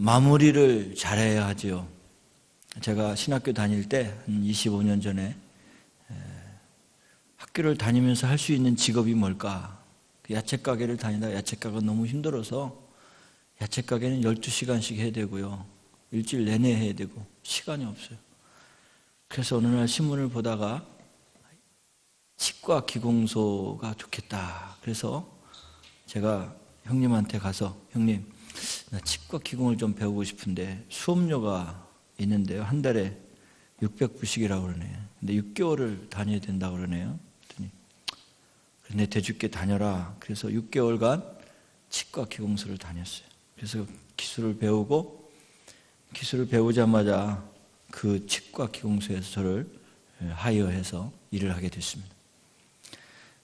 마무리를 잘해야 하죠. 제가 신학교 다닐 때 한 25년 전에 학교를 다니면서 할 수 있는 직업이 뭘까? 야채 가게를 다니다가 야채 가게가 너무 힘들어서 야채 가게는 12시간씩 해야 되고요. 일주일 내내 해야 되고 시간이 없어요. 그래서 어느 날 신문을 보다가 치과 기공소가 좋겠다. 그래서 제가 형님한테 가서 형님, 나 치과 기공을 좀 배우고 싶은데 수업료가 있는데요. 한 달에 600불씩이라고 그러네요. 근데 6개월을 다녀야 된다고 그러네요. 그랬더니 그래, 대주께 다녀라. 그래서 6개월간 치과 기공소를 다녔어요. 그래서 기술을 배우고 기술을 배우자마자 그 치과 기공소에서 저를 하이어해서 일을 하게 됐습니다.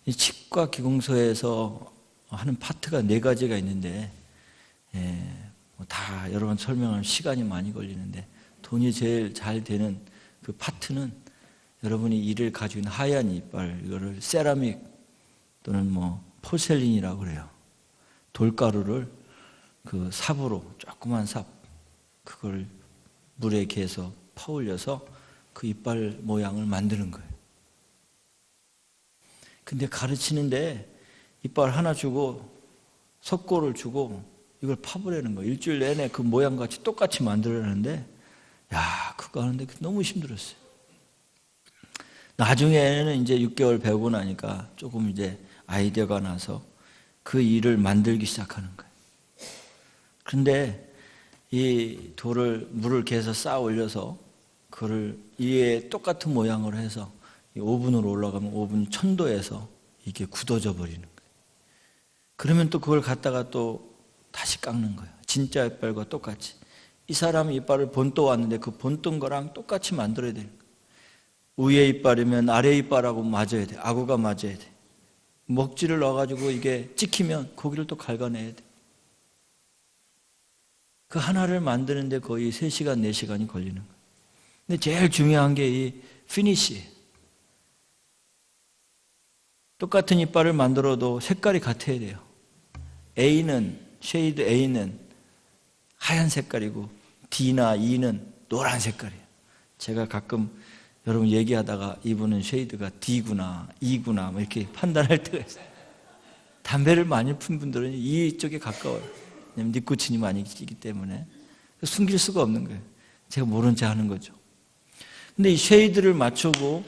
이 치과 기공소에서 하는 파트가 4가지가 있는데 다 여러 번 설명하면 시간이 많이 걸리는데 돈이 제일 잘 되는 그 파트는 여러분이 이를 가지고 있는 하얀 이빨, 이거를 세라믹 또는 포셀린이라고 그래요. 돌가루를 그 삽으로, 조그만 삽, 그걸 물에 개서 퍼올려서 그 이빨 모양을 만드는 거예요. 근데 가르치는데 이빨 하나 주고 석고를 주고 이걸 파보라는 거예요. 일주일 내내 그 모양같이 똑같이 만들어내는데 그거 하는데 너무 힘들었어요. 나중에는 이제 6개월 배우고 나니까 조금 이제 아이디어가 나서 그 일을 만들기 시작하는 거예요. 그런데 이 돌을 물을 개서 쌓아 올려서 그거를 이에 똑같은 모양으로 해서 오븐으로 올라가면 오븐 1000도에서 이게 굳어져 버리는 거예요. 그러면 또 그걸 갖다가 또 다시 깎는 거예요. 진짜 이빨과 똑같이. 이 사람의 이빨을 본떠 왔는데 그 본뜬 거랑 똑같이 만들어야 되는 거예요. 위에 이빨이면 아래 이빨하고 맞아야 돼. 아구가 맞아야 돼. 먹지를 넣어가지고 이게 찍히면 고기를 또 갉아내야 돼. 그 하나를 만드는데 거의 3시간, 4시간이 걸리는 거예요. 근데 제일 중요한 게 이 피니시. 똑같은 이빨을 만들어도 색깔이 같아야 돼요. 쉐이드 A는 하얀 색깔이고 D나 E는 노란 색깔이에요. 제가 가끔 여러분 얘기하다가 이분은 쉐이드가 D구나 E구나 이렇게 판단할 때가 있어요. 담배를 많이 푼 분들은 이쪽에 가까워요. 왜냐면 니코틴이 많이 있기 때문에 숨길 수가 없는 거예요. 제가 모른 체 하는 거죠. 근데 이 쉐이드를 맞추고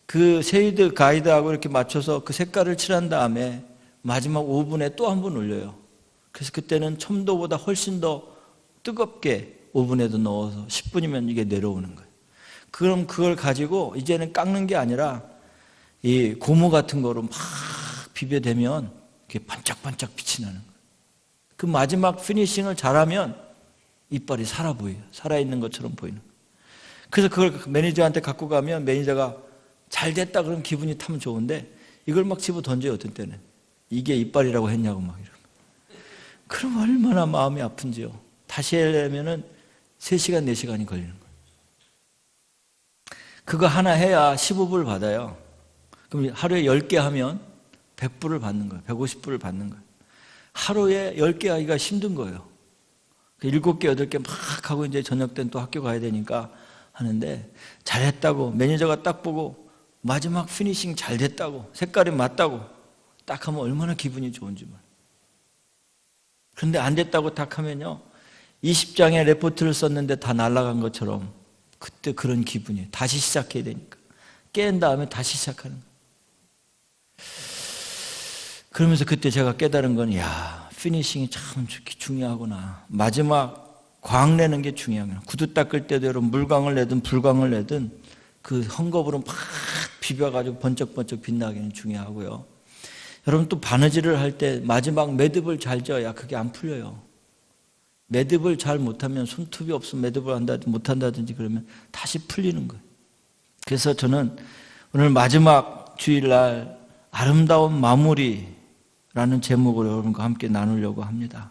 그 쉐이드 가이드하고 이렇게 맞춰서 그 색깔을 칠한 다음에 마지막 오븐에 또 한 번 올려요. 그래서 그때는 1000도보다 훨씬 더 뜨겁게 오븐에도 넣어서 10분이면 이게 내려오는 거예요. 그럼 그걸 가지고 이제는 깎는 게 아니라 이 고무 같은 거로 막 비벼대면 이게 반짝반짝 빛이 나는 거예요. 그 마지막 피니싱을 잘하면 이빨이 살아 보여요. 살아있는 것처럼 보이는 거예요. 그래서 그걸 매니저한테 갖고 가면 매니저가 잘 됐다 그러면 기분이 타면 좋은데 이걸 막 집어 던져요. 어떤 때는. 이게 이빨이라고 했냐고 막 이러면. 그럼 얼마나 마음이 아픈지요. 다시 하려면은 3시간, 4시간이 걸리는 거예요. 그거 하나 해야 15불 받아요. 그럼 하루에 10개 하면 100불을 받는 거예요. 150불을 받는 거예요. 하루에 10개 하기가 힘든 거예요. 7개, 8개 막 하고 이제 저녁 때는 또 학교 가야 되니까 하는데 잘했다고 매니저가 딱 보고 마지막 피니싱 잘 됐다고 색깔이 맞다고 딱 하면 얼마나 기분이 좋은지 몰라요. 그런데 안 됐다고 딱 하면요 20장의 레포트를 썼는데 다 날아간 것처럼 그때 그런 기분이에요. 다시 시작해야 되니까 깬 다음에 다시 시작하는 거예요. 그러면서 그때 제가 깨달은 건 피니싱이 참 중요하구나. 마지막 광 내는 게 중요하구나. 구두 닦을 때도 여러분 물광을 내든 불광을 내든 그 헝겊으로 막 비벼가지고 번쩍번쩍 빛나기는 중요하고요. 여러분 또 바느질을 할 때 마지막 매듭을 잘 져야 그게 안 풀려요. 매듭을 잘 못하면 손톱이 없으면 매듭을 못한다든지 그러면 다시 풀리는 거예요. 그래서 저는 오늘 마지막 주일날 아름다운 마무리라는 제목으로 여러분과 함께 나누려고 합니다.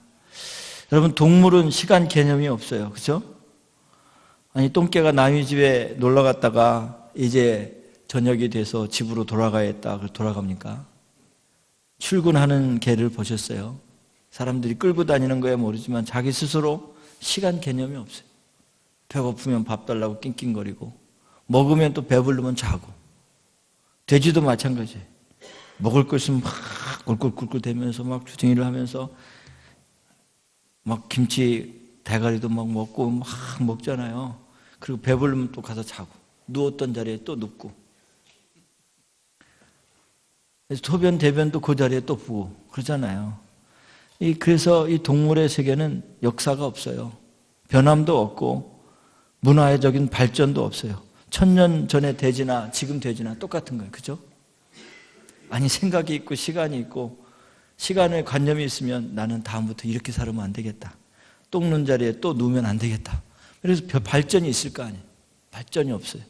여러분 동물은 시간 개념이 없어요. 그렇죠? 아니 똥개가 남의 집에 놀러 갔다가 이제 저녁이 돼서 집으로 돌아가야겠다. 그래서 돌아갑니까? 출근하는 개를 보셨어요? 사람들이 끌고 다니는 거야 모르지만 자기 스스로 시간 개념이 없어요. 배고프면 밥 달라고 낑낑거리고, 먹으면 또 배부르면 자고. 돼지도 마찬가지예요. 먹을 거 있으면 막 꿀꿀꿀꿀 대면서 막 주둥이를 하면서 막 김치 대가리도 막 먹고 막 먹잖아요. 그리고 배부르면 또 가서 자고, 누웠던 자리에 또 눕고, 소변 대변도 그 자리에 또 부고 그러잖아요. 그래서 이 동물의 세계는 역사가 없어요. 변함도 없고 문화적인 발전도 없어요. 1000년 전의 돼지나 지금 돼지나 똑같은 거예요. 그죠? 아니, 생각이 있고 시간이 있고 시간의 관념이 있으면 나는 다음부터 이렇게 살면 안 되겠다. 똥 누는 자리에 또 누우면 안 되겠다. 그래서 발전이 있을 거 아니에요. 발전이 없어요.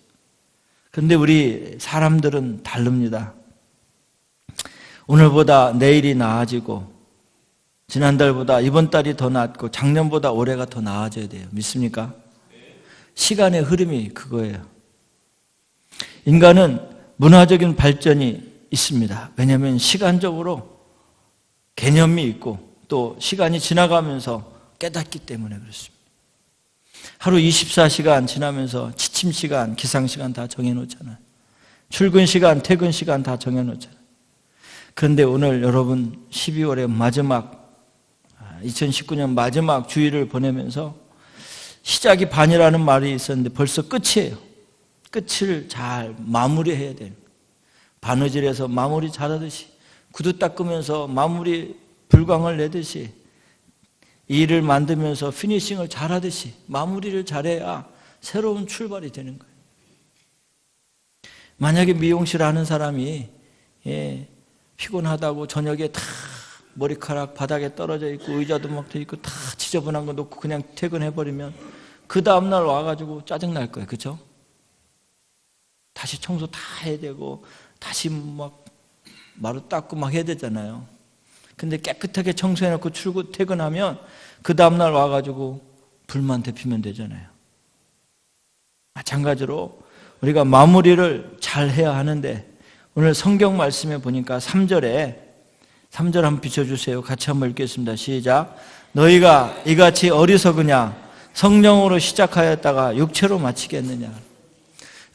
그런데 우리 사람들은 다릅니다. 오늘보다 내일이 나아지고 지난달보다 이번 달이 더 낫고 작년보다 올해가 더 나아져야 돼요. 믿습니까? 시간의 흐름이 그거예요. 인간은 문화적인 발전이 있습니다. 왜냐하면 시간적으로 개념이 있고 또 시간이 지나가면서 깨닫기 때문에 그렇습니다. 하루 24시간 지나면서 취침 시간, 기상 시간 다 정해놓잖아요. 출근 시간, 퇴근 시간 다 정해놓잖아요. 그런데 오늘 여러분 12월의 마지막 2019년 마지막 주일을 보내면서 시작이 반이라는 말이 있었는데 벌써 끝이에요. 끝을 잘 마무리해야 돼요. 바느질에서 마무리 잘하듯이 구두 닦으면서 마무리 불광을 내듯이 일을 만들면서 피니싱을 잘하듯이 마무리를 잘해야 새로운 출발이 되는 거예요. 만약에 미용실 하는 사람이 피곤하다고 저녁에 다 머리카락 바닥에 떨어져 있고 의자도 막 돼 있고 다 지저분한 거 놓고 그냥 퇴근해버리면 그 다음날 와가지고 짜증날 거예요. 그렇죠? 다시 청소 다 해야 되고 다시 막 마루 닦고 막 해야 되잖아요. 근데 깨끗하게 청소해놓고 퇴근하면 그 다음날 와가지고 불만 데피면 되잖아요. 마찬가지로 우리가 마무리를 잘 해야 하는데 오늘 성경 말씀에 보니까 3절 한번 비춰주세요. 같이 한번 읽겠습니다. 시작. 너희가 이같이 어리석으냐 성령으로 시작하였다가 육체로 마치겠느냐.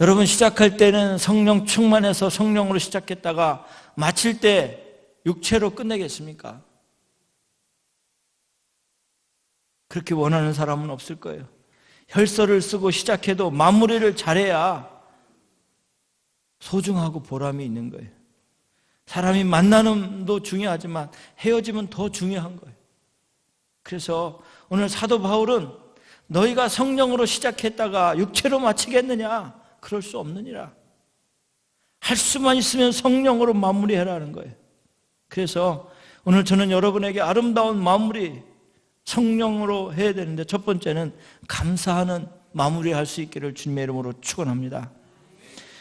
여러분 시작할 때는 성령 충만해서 성령으로 시작했다가 마칠 때 육체로 끝내겠습니까? 그렇게 원하는 사람은 없을 거예요. 혈서를 쓰고 시작해도 마무리를 잘해야 소중하고 보람이 있는 거예요. 사람이 만나는도 중요하지만 헤어지면 더 중요한 거예요. 그래서 오늘 사도 바울은 너희가 성령으로 시작했다가 육체로 마치겠느냐? 그럴 수 없느니라. 할 수만 있으면 성령으로 마무리해라는 거예요. 그래서 오늘 저는 여러분에게 아름다운 마무리 성령으로 해야 되는데 첫 번째는 감사하는 마무리할 수 있기를 주님의 이름으로 축원합니다.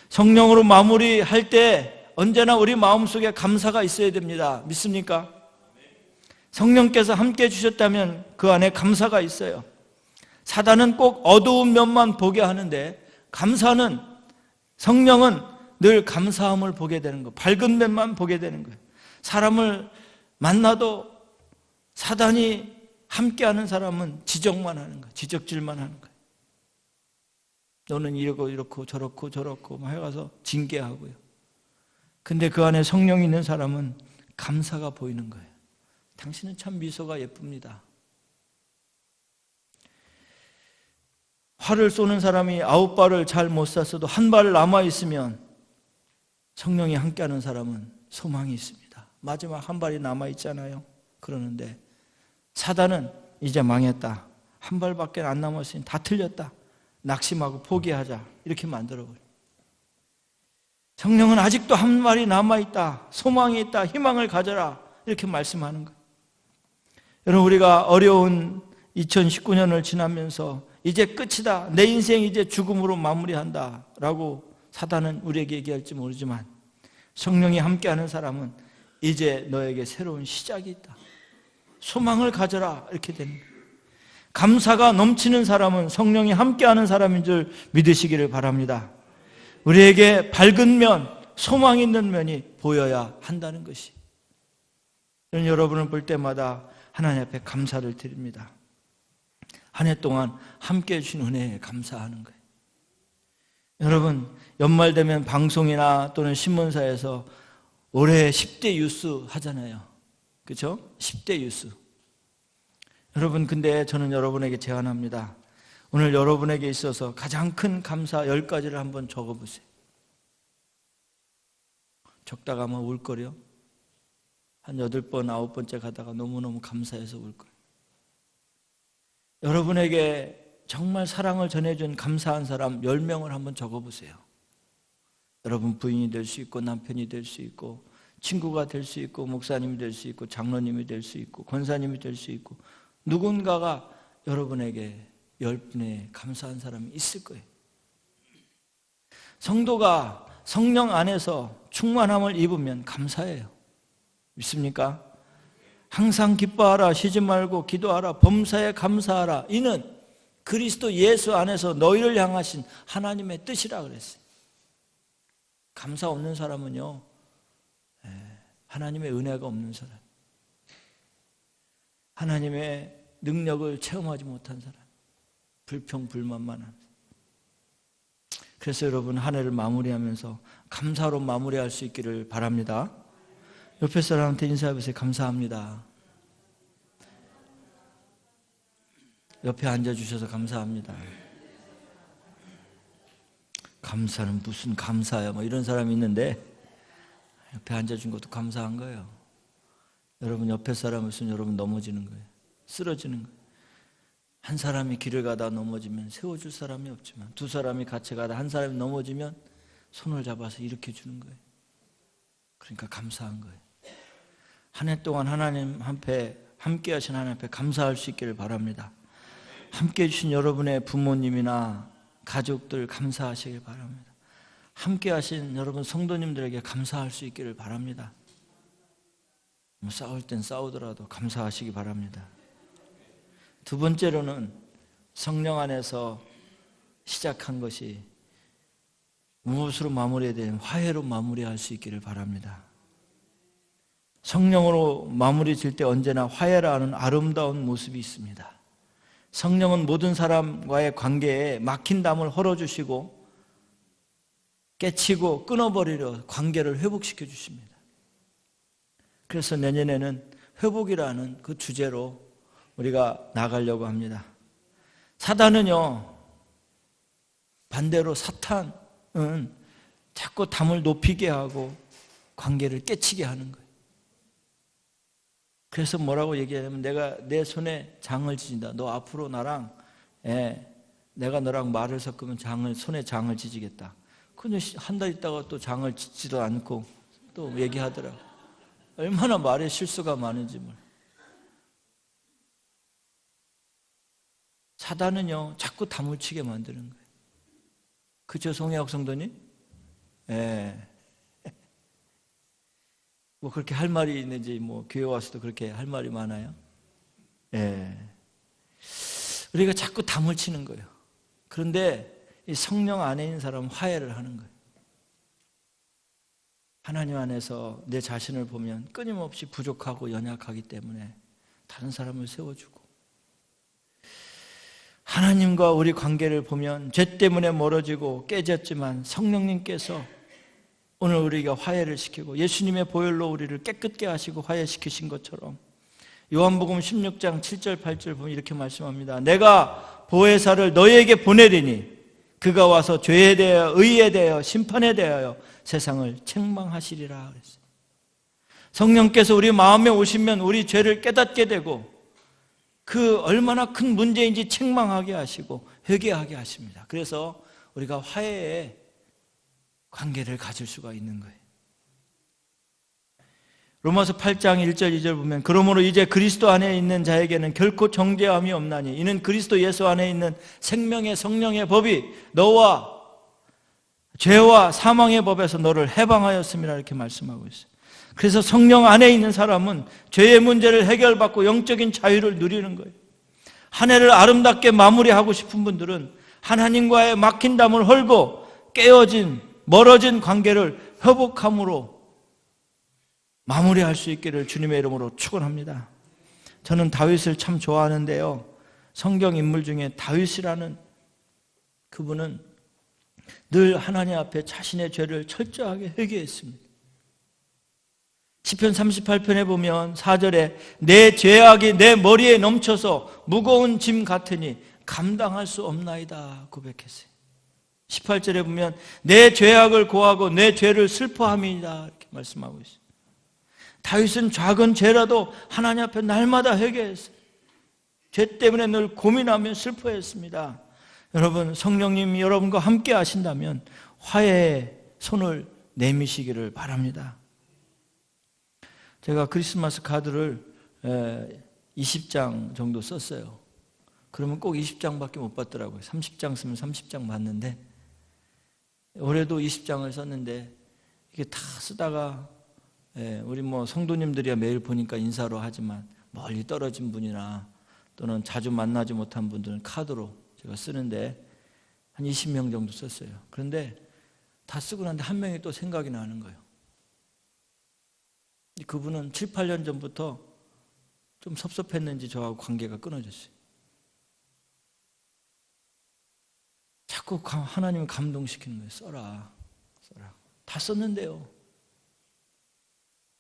성령으로 마무리할 때 언제나 우리 마음속에 감사가 있어야 됩니다. 믿습니까? 성령께서 함께 해주셨다면 그 안에 감사가 있어요. 사단은 꼭 어두운 면만 보게 하는데 감사는 성령은 늘 감사함을 보게 되는 거예요. 밝은 면만 보게 되는 거예요. 사람을 만나도 사단이 함께하는 사람은 지적만 하는 거예요. 지적질만 하는 거예요. 너는 이렇고 저렇고 막 해가서 징계하고요. 근데 그 안에 성령이 있는 사람은 감사가 보이는 거예요. 당신은 참 미소가 예쁩니다. 활을 쏘는 사람이 9발을 잘 못 쐈어도 한 발 남아있으면 성령이 함께하는 사람은 소망이 있습니다. 마지막 한 발이 남아있잖아요. 그러는데 사단은 이제 망했다. 한 발밖에 안 남았으니 다 틀렸다. 낙심하고 포기하자. 이렇게 만들어버려요. 성령은 아직도 한 발이 남아있다. 소망이 있다. 희망을 가져라. 이렇게 말씀하는 거예요. 여러분 우리가 어려운 2019년을 지나면서 이제 끝이다. 내 인생 이제 죽음으로 마무리한다 라고 사단은 우리에게 얘기할지 모르지만 성령이 함께하는 사람은 이제 너에게 새로운 시작이 있다. 소망을 가져라. 이렇게 되는 거예요. 감사가 넘치는 사람은 성령이 함께하는 사람인 줄 믿으시기를 바랍니다. 우리에게 밝은 면, 소망 있는 면이 보여야 한다는 것이. 저는 여러분을 볼 때마다 하나님 앞에 감사를 드립니다. 한 해 동안 함께해 주신 은혜에 감사하는 거예요. 여러분, 연말 되면 방송이나 또는 신문사에서 올해 10대 뉴스 하잖아요. 그렇죠? 10대 뉴스. 여러분, 근데 저는 여러분에게 제안합니다. 오늘 여러분에게 있어서 가장 큰 감사 10가지를 한번 적어보세요. 적다가 아마 울거려. 한 8번, 9번째 가다가 너무너무 감사해서 울거려. 여러분에게 정말 사랑을 전해준 감사한 사람 10명을 한번 적어보세요. 여러분 부인이 될 수 있고, 남편이 될 수 있고, 친구가 될 수 있고, 목사님이 될 수 있고, 장로님이 될 수 있고, 권사님이 될 수 있고, 누군가가 여러분에게 10분의 감사한 사람이 있을 거예요. 성도가 성령 안에서 충만함을 입으면 감사해요. 믿습니까? 항상 기뻐하라, 쉬지 말고 기도하라, 범사에 감사하라. 이는 그리스도 예수 안에서 너희를 향하신 하나님의 뜻이라 그랬어요. 감사 없는 사람은요, 하나님의 은혜가 없는 사람, 하나님의 능력을 체험하지 못한 사람, 불평불만만 하는. 그래서 여러분, 한 해를 마무리하면서 감사로 마무리할 수 있기를 바랍니다. 옆에 사람한테 인사해보세요. 감사합니다. 옆에 앉아주셔서 감사합니다. 감사는 무슨 감사야, 뭐 이런 사람이 있는데, 옆에 앉아준 것도 감사한 거예요. 여러분 옆에 사람 있으면 여러분 넘어지는 거예요. 쓰러지는 거예요. 한 사람이 길을 가다 넘어지면 세워줄 사람이 없지만, 두 사람이 같이 가다 한 사람이 넘어지면 손을 잡아서 일으켜 주는 거예요. 그러니까 감사한 거예요. 한 해 동안 하나님 앞에, 함께 하신 하나님 앞에 감사할 수 있기를 바랍니다. 함께 해주신 여러분의 부모님이나 가족들 감사하시길 바랍니다. 함께 하신 여러분 성도님들에게 감사할 수 있기를 바랍니다. 뭐 싸울 땐 싸우더라도 감사하시기 바랍니다. 두 번째로는 성령 안에서 시작한 것이 무엇으로 마무리해야 되는, 화해로 마무리할 수 있기를 바랍니다. 성령으로 마무리 질 때 언제나 화해라는 아름다운 모습이 있습니다. 성령은 모든 사람과의 관계에 막힌 담을 헐어주시고 깨치고 끊어버리려 관계를 회복시켜 주십니다. 그래서 내년에는 회복이라는 그 주제로 우리가 나가려고 합니다. 사단은요, 반대로 사탄은 자꾸 담을 높이게 하고 관계를 깨치게 하는 거예요. 그래서 뭐라고 얘기하냐면, 내가 내 손에 장을 지진다. 너 앞으로 나랑, 내가 너랑 말을 섞으면 손에 장을 지지겠다. 근데 한 달 있다가 또 장을 짓지도 않고 또 얘기하더라고. 얼마나 말에 실수가 많은지 몰라. 사단은요, 자꾸 담을 치게 만드는 거예요. 그죠, 송혜학 성도님? 뭐 그렇게 할 말이 있는지, 뭐 교회 와서도 그렇게 할 말이 많아요. 우리가 자꾸 담을 치는 거예요. 그런데 이 성령 안에 있는 사람은 화해를 하는 거예요. 하나님 안에서 내 자신을 보면 끊임없이 부족하고 연약하기 때문에 다른 사람을 세워주고, 하나님과 우리 관계를 보면 죄 때문에 멀어지고 깨졌지만 성령님께서 오늘 우리가 화해를 시키고 예수님의 보혈로 우리를 깨끗게 하시고 화해시키신 것처럼, 요한복음 16장 7절 8절 보면 이렇게 말씀합니다. 내가 보혜사를 너희에게 보내리니 그가 와서 죄에 대하여 의에 대하여 심판에 대하여 세상을 책망하시리라 그랬어요. 성령께서 우리 마음에 오시면 우리 죄를 깨닫게 되고 그 얼마나 큰 문제인지 책망하게 하시고 회개하게 하십니다. 그래서 우리가 화해의 관계를 가질 수가 있는 거예요. 로마서 8장 1절 2절 보면, 그러므로 이제 그리스도 안에 있는 자에게는 결코 정죄함이 없나니 이는 그리스도 예수 안에 있는 생명의 성령의 법이 너와 죄와 사망의 법에서 너를 해방하였음이라 이렇게 말씀하고 있어요. 그래서 성령 안에 있는 사람은 죄의 문제를 해결받고 영적인 자유를 누리는 거예요. 한 해를 아름답게 마무리하고 싶은 분들은 하나님과의 막힌 담을 헐고 깨어진 멀어진 관계를 회복함으로 마무리할 수 있기를 주님의 이름으로 축원합니다. 저는 다윗을 참 좋아하는데요, 성경 인물 중에 다윗이라는 그분은 늘 하나님 앞에 자신의 죄를 철저하게 회개했습니다. 시편 38편에 보면 4절에 내 죄악이 내 머리에 넘쳐서 무거운 짐 같으니 감당할 수 없나이다 고백했어요. 18절에 보면 내 죄악을 고하고 내 죄를 슬퍼함이다 이렇게 말씀하고 있어요. 다윗은 작은 죄라도 하나님 앞에 날마다 회개했어요. 죄 때문에 늘 고민하며 슬퍼했습니다. 여러분, 성령님이 여러분과 함께 하신다면 화해의 손을 내미시기를 바랍니다. 제가 크리스마스 카드를 20장 정도 썼어요. 그러면 꼭 20장밖에 못 받더라고요. 30장 쓰면 30장 받는데 올해도 20장을 썼는데 이게 다 쓰다가 우리 성도님들이야 매일 보니까 인사로 하지만 멀리 떨어진 분이나 또는 자주 만나지 못한 분들은 카드로 제가 쓰는데 한 20명 정도 썼어요. 그런데 다 쓰고 났는데 한 명이 또 생각이 나는 거예요. 그분은 7, 8년 전부터 좀 섭섭했는지 저하고 관계가 끊어졌어요. 자꾸 하나님을 감동시키는 거예요. 써라. 다 썼는데요.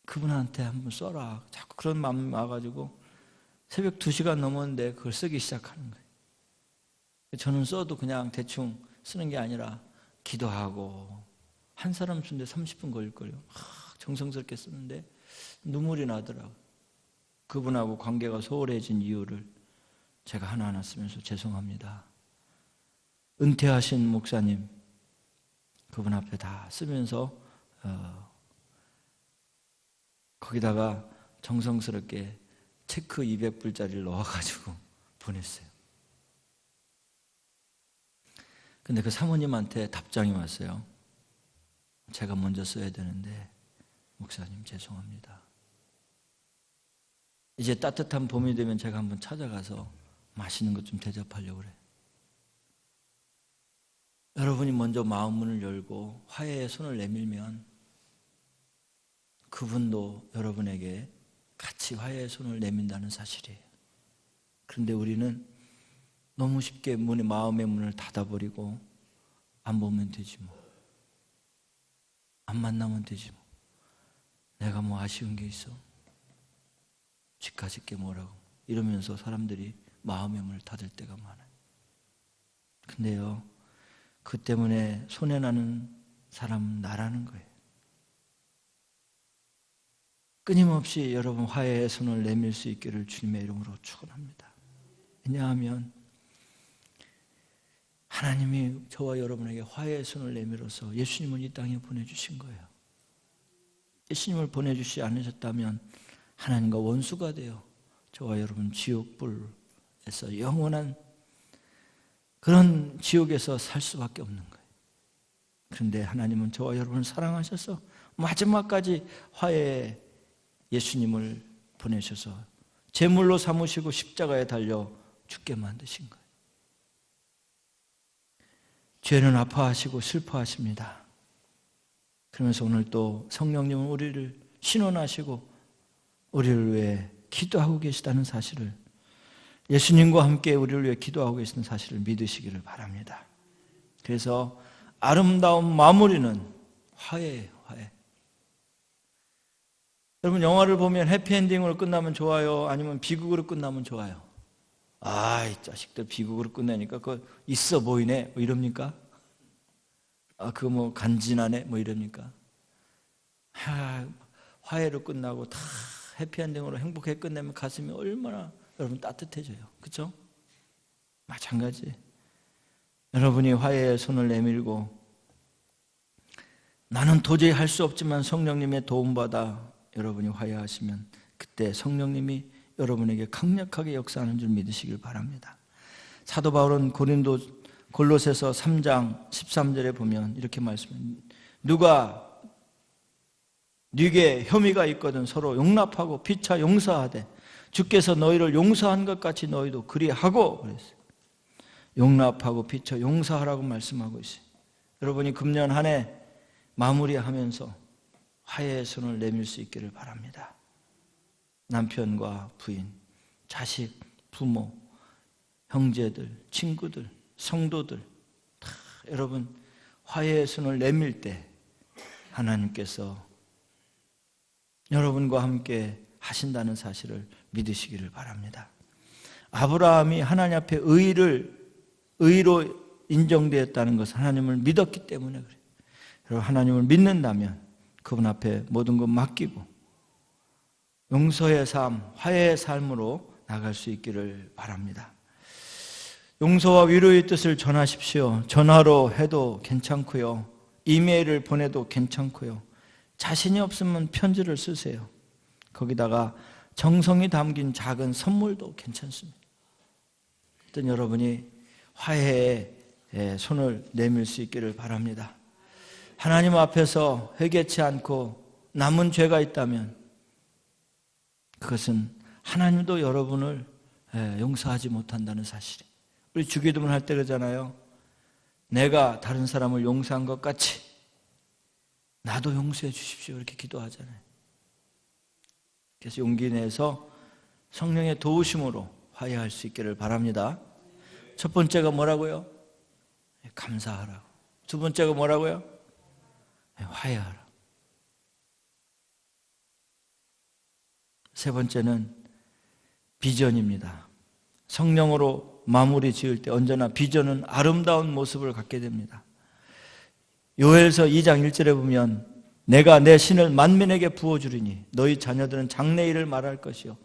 그분한테 한번 써라. 자꾸 그런 마음이 와가지고 새벽 2시간 넘었는데 그걸 쓰기 시작하는 거예요. 저는 써도 그냥 대충 쓰는 게 아니라 기도하고 한 사람 쓰는데 30분 걸릴걸요. 정성스럽게 쓰는데 눈물이 나더라고요. 그분하고 관계가 소홀해진 이유를 제가 하나하나 쓰면서 죄송합니다. 은퇴하신 목사님 그분 앞에 다 쓰면서 거기다가 정성스럽게 체크 200불짜리를 넣어가지고 보냈어요. 근데 그 사모님한테 답장이 왔어요. 제가 먼저 써야 되는데 목사님 죄송합니다. 이제 따뜻한 봄이 되면 제가 한번 찾아가서 맛있는 것 좀 대접하려고 그래요. 여러분이 먼저 마음문을 열고 화해의 손을 내밀면 그분도 여러분에게 같이 화해의 손을 내민다는 사실이에요. 그런데 우리는 너무 쉽게 마음의 문을 닫아버리고 안 보면 되지 뭐. 안 만나면 되지 뭐. 내가 뭐 아쉬운 게 있어. 집까짓 게 뭐라고. 이러면서 사람들이 마음의 문을 닫을 때가 많아요. 근데요, 그 때문에 손해나는 사람은 나라는 거예요. 끊임없이 여러분 화해의 손을 내밀 수 있기를 주님의 이름으로 축원합니다. 왜냐하면 하나님이 저와 여러분에게 화해의 손을 내밀어서 예수님을 이 땅에 보내주신 거예요. 예수님을 보내주시지 않으셨다면 하나님과 원수가 되어 저와 여러분 지옥불에서 영원한 그런 지옥에서 살 수밖에 없는 거예요. 그런데 하나님은 저와 여러분을 사랑하셔서 마지막까지 화해의 예수님을 보내셔서 제물로 삼으시고 십자가에 달려 죽게 만드신 거예요. 죄는 아파하시고 슬퍼하십니다. 그러면서 오늘 또 성령님은 우리를 신원하시고 우리를 위해 기도하고 계시다는 사실을, 예수님과 함께 우리를 위해 기도하고 계시는 사실을 믿으시기를 바랍니다. 그래서 아름다운 마무리는 화해예요. 화해. 여러분 영화를 보면 해피엔딩으로 끝나면 좋아요? 아니면 비극으로 끝나면 좋아요? 이 자식들 비극으로 끝내니까 그거 있어 보이네 뭐 이럽니까? 그거 뭐 간지나네 뭐 이럽니까? 화해로 끝나고 다 해피엔딩으로 행복하게 끝내면 가슴이 얼마나 여러분 따뜻해져요. 그렇죠? 마찬가지. 여러분이 화해의 손을 내밀고 나는 도저히 할 수 없지만 성령님의 도움받아 여러분이 화해하시면 그때 성령님이 여러분에게 강력하게 역사하는 줄 믿으시길 바랍니다. 사도 바울은 골로새서 3장 13절에 보면 이렇게 말씀합니다. 누가 네게 혐의가 있거든 서로 용납하고 피차 용서하되 주께서 너희를 용서한 것 같이 너희도 그리하고 그랬어요. 용납하고 피차 용서하라고 말씀하고 있어요. 여러분이 금년 한 해 마무리하면서 화해의 손을 내밀 수 있기를 바랍니다. 남편과 부인, 자식, 부모, 형제들, 친구들, 성도들 다 여러분 화해의 손을 내밀 때 하나님께서 여러분과 함께 하신다는 사실을 믿으시기를 바랍니다. 아브라함이 하나님 앞에 의로 인정되었다는 것은 하나님을 믿었기 때문에 그래요. 여러분 하나님을 믿는다면 그분 앞에 모든 것 맡기고 용서의 삶, 화해의 삶으로 나갈 수 있기를 바랍니다. 용서와 위로의 뜻을 전하십시오. 전화로 해도 괜찮고요. 이메일을 보내도 괜찮고요. 자신이 없으면 편지를 쓰세요. 거기다가 정성이 담긴 작은 선물도 괜찮습니다. 일단 여러분이 화해에 손을 내밀 수 있기를 바랍니다. 하나님 앞에서 회개치 않고 남은 죄가 있다면 그것은 하나님도 여러분을 용서하지 못한다는 사실이에요. 우리 주기도문 할 때 그러잖아요. 내가 다른 사람을 용서한 것 같이 나도 용서해 주십시오. 이렇게 기도하잖아요. 그래서 용기 내서 성령의 도우심으로 화해할 수 있기를 바랍니다. 첫 번째가 뭐라고요? 감사하라고. 두 번째가 뭐라고요? 화해하라. 세 번째는 비전입니다. 성령으로 마무리 지을 때 언제나 비전은 아름다운 모습을 갖게 됩니다. 요엘서 2장 1절에 보면 내가 내 신을 만민에게 부어주리니 너희 자녀들은 장래일을 말할 것이요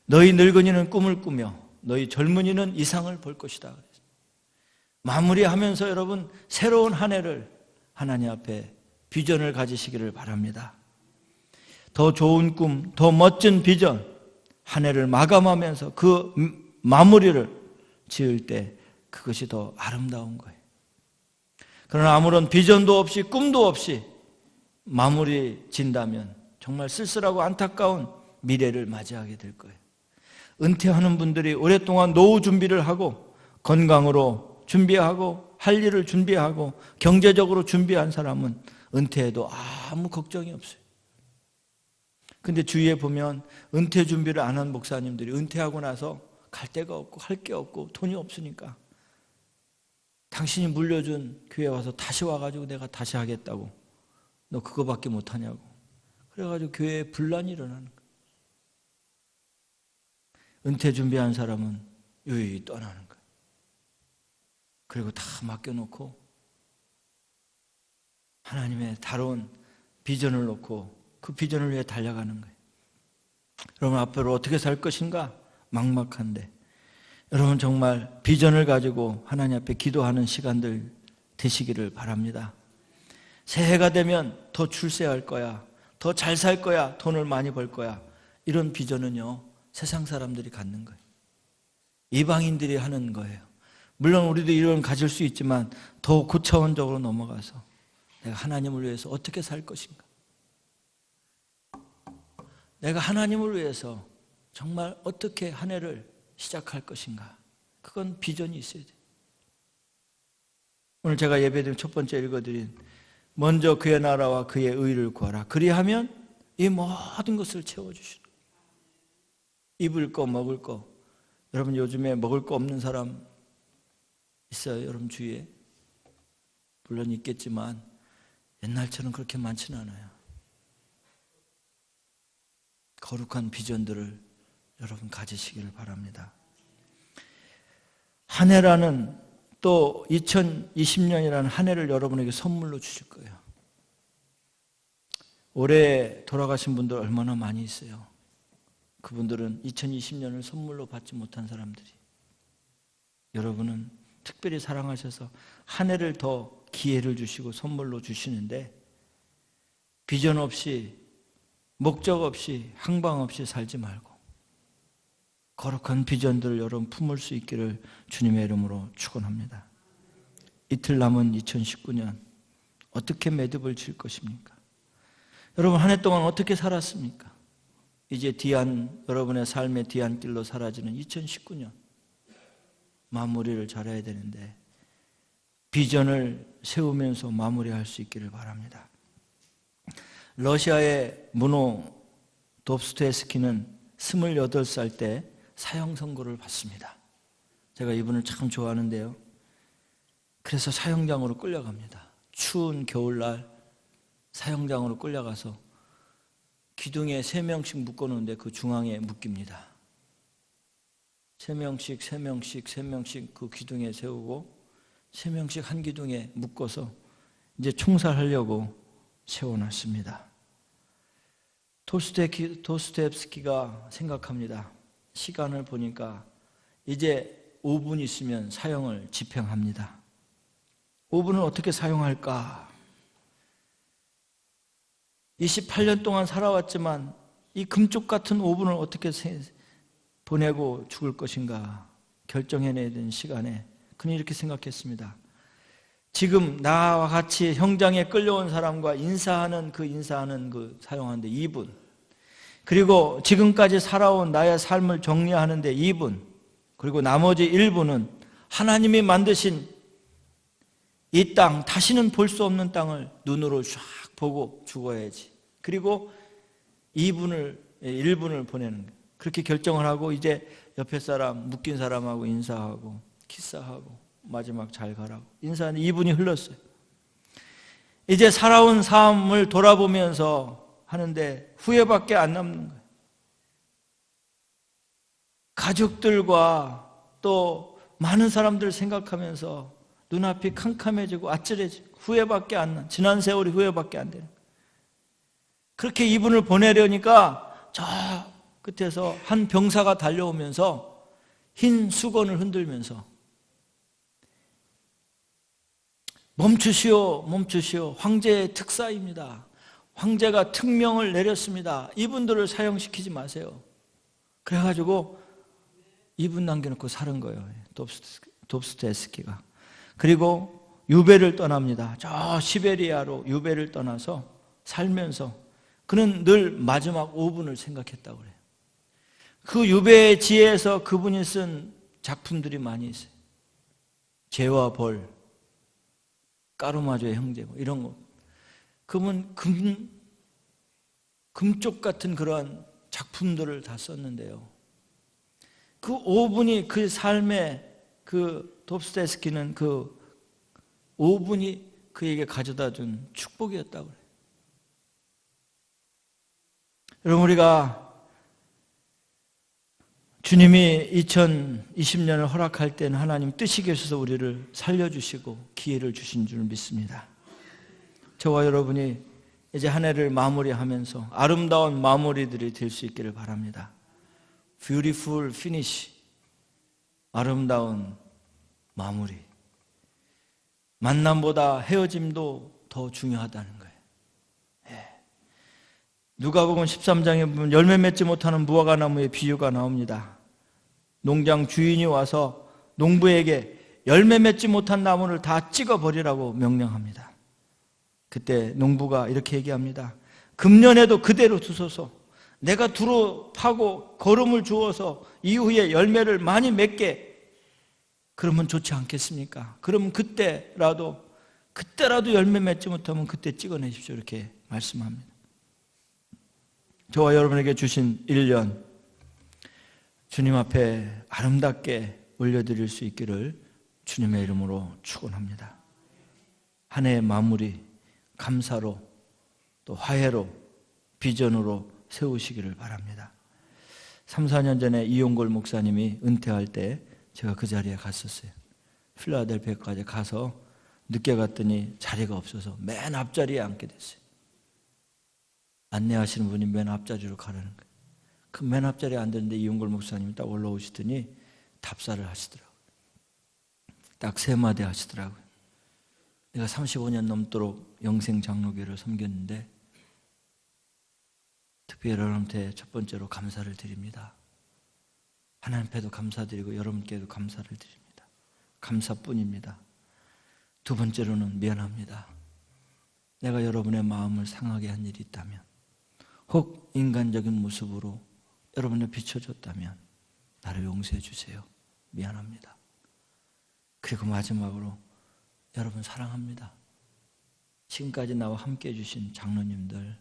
너희 늙은이는 꿈을 꾸며 너희 젊은이는 이상을 볼 것이다. 마무리하면서 여러분 새로운 한 해를 하나님 앞에 비전을 가지시기를 바랍니다. 더 좋은 꿈, 더 멋진 비전 한 해를 마감하면서 그 마무리를 지을 때 그것이 더 아름다운 거예요. 그러나 아무런 비전도 없이 꿈도 없이 마무리 진다면 정말 쓸쓸하고 안타까운 미래를 맞이하게 될 거예요. 은퇴하는 분들이 오랫동안 노후 준비를 하고 건강으로 준비하고 할 일을 준비하고 경제적으로 준비한 사람은 은퇴해도 아무 걱정이 없어요. 근데 주위에 보면 은퇴 준비를 안 한 목사님들이 은퇴하고 나서 갈 데가 없고 할 게 없고 돈이 없으니까 당신이 물려준 교회 와서 다시 와가지고 내가 다시 하겠다고 너 그거밖에 못하냐고 그래가지고 교회에 분란이 일어나는 거예요. 은퇴 준비한 사람은 유유히 떠나는 거예요. 그리고 다 맡겨놓고 하나님의 다른 비전을 놓고 그 비전을 위해 달려가는 거예요. 여러분 앞으로 어떻게 살 것인가 막막한데 여러분 정말 비전을 가지고 하나님 앞에 기도하는 시간들 되시기를 바랍니다. 새해가 되면 더 출세할 거야, 더 잘 살 거야, 돈을 많이 벌 거야, 이런 비전은요 세상 사람들이 갖는 거예요. 이방인들이 하는 거예요. 물론 우리도 이런 가질 수 있지만 더 고차원적으로 넘어가서 내가 하나님을 위해서 어떻게 살 것인가, 내가 하나님을 위해서 정말 어떻게 한 해를 시작할 것인가, 그건 비전이 있어야 돼요. 오늘 제가 예배드린 첫 번째 읽어드린 먼저 그의 나라와 그의 의를 구하라 그리하면 이 모든 것을 채워주시는 거예요. 입을 거 먹을 거, 여러분 요즘에 먹을 거 없는 사람 있어요? 여러분 주위에? 물론 있겠지만 옛날처럼 그렇게 많지는 않아요. 거룩한 비전들을 여러분 가지시기를 바랍니다. 한 해라는 또 2020년이라는 한 해를 여러분에게 선물로 주실 거예요. 올해 돌아가신 분들 얼마나 많이 있어요. 그분들은 2020년을 선물로 받지 못한 사람들이, 여러분은 특별히 사랑하셔서 한 해를 더 기회를 주시고 선물로 주시는데 비전 없이 목적 없이 항방 없이 살지 말고 거룩한 비전들을 여러분 품을 수 있기를 주님의 이름으로 축원합니다. 이틀 남은 2019년 어떻게 매듭을 질 것입니까? 여러분 한 해 동안 어떻게 살았습니까? 이제 여러분의 삶의 뒤안길로 사라지는 2019년 마무리를 잘해야 되는데 비전을 세우면서 마무리할 수 있기를 바랍니다. 러시아의 문호 도스토옙스키는 28살 때 사형 선고를 받습니다. 제가 이분을 참 좋아하는데요. 그래서 사형장으로 끌려갑니다. 추운 겨울날 사형장으로 끌려가서 기둥에 3명씩 묶어놓는데 그 중앙에 묶입니다. 3명씩 그 기둥에 세우고 3명씩 한 기둥에 묶어서 이제 총살하려고 세워놨습니다. 도스토옙스키가 생각합니다. 시간을 보니까 이제 5분 있으면 사형을 집행합니다. 5분을 어떻게 사용할까? 28년 동안 살아왔지만 이 금쪽 같은 5분을 어떻게 보내고 죽을 것인가 결정해내야 되는 시간에 그는 이렇게 생각했습니다. 지금 나와 같이 형장에 끌려온 사람과 인사하는 그 사용하는데 2분, 그리고 지금까지 살아온 나의 삶을 정리하는데 2분, 그리고 나머지 1분은 하나님이 만드신 이 땅, 다시는 볼 수 없는 땅을 눈으로 쫙 보고 죽어야지. 그리고 1분을 보내는 거예요. 그렇게 결정을 하고 이제 옆에 사람, 묶인 사람하고 인사하고 키스하고 마지막 잘 가라고 인사하는 2분이 흘렀어요. 이제 살아온 삶을 돌아보면서 하는데 후회밖에 안 남는 거예요. 가족들과 또 많은 사람들 생각하면서 눈앞이 캄캄해지고 아찔해지고 후회밖에 안 나. 지난 세월이 후회밖에 안 되는 거예요. 그렇게 2분을 보내려니까 저 끝에서 한 병사가 달려오면서 흰 수건을 흔들면서 멈추시오, 멈추시오. 황제의 특사입니다. 황제가 특명을 내렸습니다. 이분들을 사형시키지 마세요. 그래가지고 2분 남겨놓고 살은 거예요. 도스토옙스키가. 그리고 유배를 떠납니다. 저 시베리아로 유배를 떠나서 살면서 그는 늘 마지막 5분을 생각했다고 그래요. 그 유배의 지혜에서 그분이 쓴 작품들이 많이 있어요. 죄와 벌, 까르마조의 형제 뭐 이런 거. 그분 금쪽 같은 그러한 작품들을 다 썼는데요. 그 5분이 그 삶의 그 도스토옙스키는 그 5분이 그에게 가져다 준 축복이었다고 그래요. 여러분, 우리가 주님이 2020년을 허락할 때는 하나님 뜻이 계셔서 우리를 살려주시고 기회를 주신 줄 믿습니다. 저와 여러분이 이제 한 해를 마무리하면서 아름다운 마무리들이 될 수 있기를 바랍니다. Beautiful finish, 아름다운 마무리. 만남보다 헤어짐도 더 중요하다는 거예요. 누가복음 13장에 보면 열매 맺지 못하는 무화과나무의 비유가 나옵니다. 농장 주인이 와서 농부에게 열매 맺지 못한 나무를 다 찍어버리라고 명령합니다. 그때 농부가 이렇게 얘기합니다. 금년에도 그대로 두소서. 내가 두루 파고 거름을 주어서 이후에 열매를 많이 맺게, 그러면 좋지 않겠습니까? 그러면 그때라도 열매 맺지 못하면 그때 찍어내십시오. 이렇게 말씀합니다. 저와 여러분에게 주신 1년 주님 앞에 아름답게 올려드릴 수 있기를 주님의 이름으로 축원합니다. 한 해의 마무리 감사로 또 화해로 비전으로 세우시기를 바랍니다. 3, 4년 전에 이용골 목사님이 은퇴할 때 제가 그 자리에 갔었어요. 필라델피아까지 가서 늦게 갔더니 자리가 없어서 맨 앞자리에 앉게 됐어요. 안내하시는 분이 맨 앞자리로 가라는 거예요. 그 맨 앞자리에 앉았는데 이용골 목사님이 딱 올라오시더니 답사를 하시더라고요. 딱 3마디 하시더라고요. 내가 35년 넘도록 영생 장로교를 섬겼는데 특별히 여러분한테 첫 번째로 감사를 드립니다. 하나님 앞에도 감사드리고 여러분께도 감사를 드립니다. 감사뿐입니다. 두 번째로는 미안합니다. 내가 여러분의 마음을 상하게 한 일이 있다면, 혹 인간적인 모습으로 여러분을 비춰줬다면 나를 용서해 주세요. 미안합니다. 그리고 마지막으로 여러분 사랑합니다. 지금까지 나와 함께 해주신 장로님들,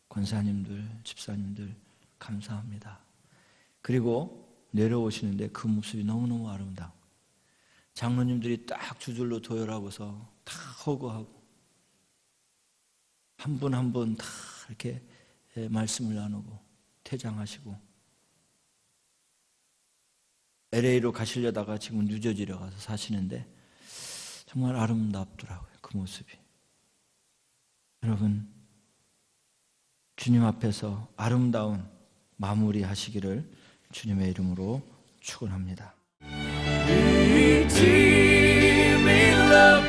권사님들, 집사님들 감사합니다. 그리고 내려오시는데 그 모습이 너무너무 아름다워. 장로님들이 딱 두 줄로 도열하고서 다 허거하고 한 분 한 분 다 이렇게 말씀을 나누고 퇴장하시고 LA로 가시려다가 지금 뉴저지로 가서 사시는데 정말 아름답더라고요, 그 모습이. 여러분, 주님 앞에서 아름다운 마무리 하시기를 주님의 이름으로 축원합니다. Redeeming love.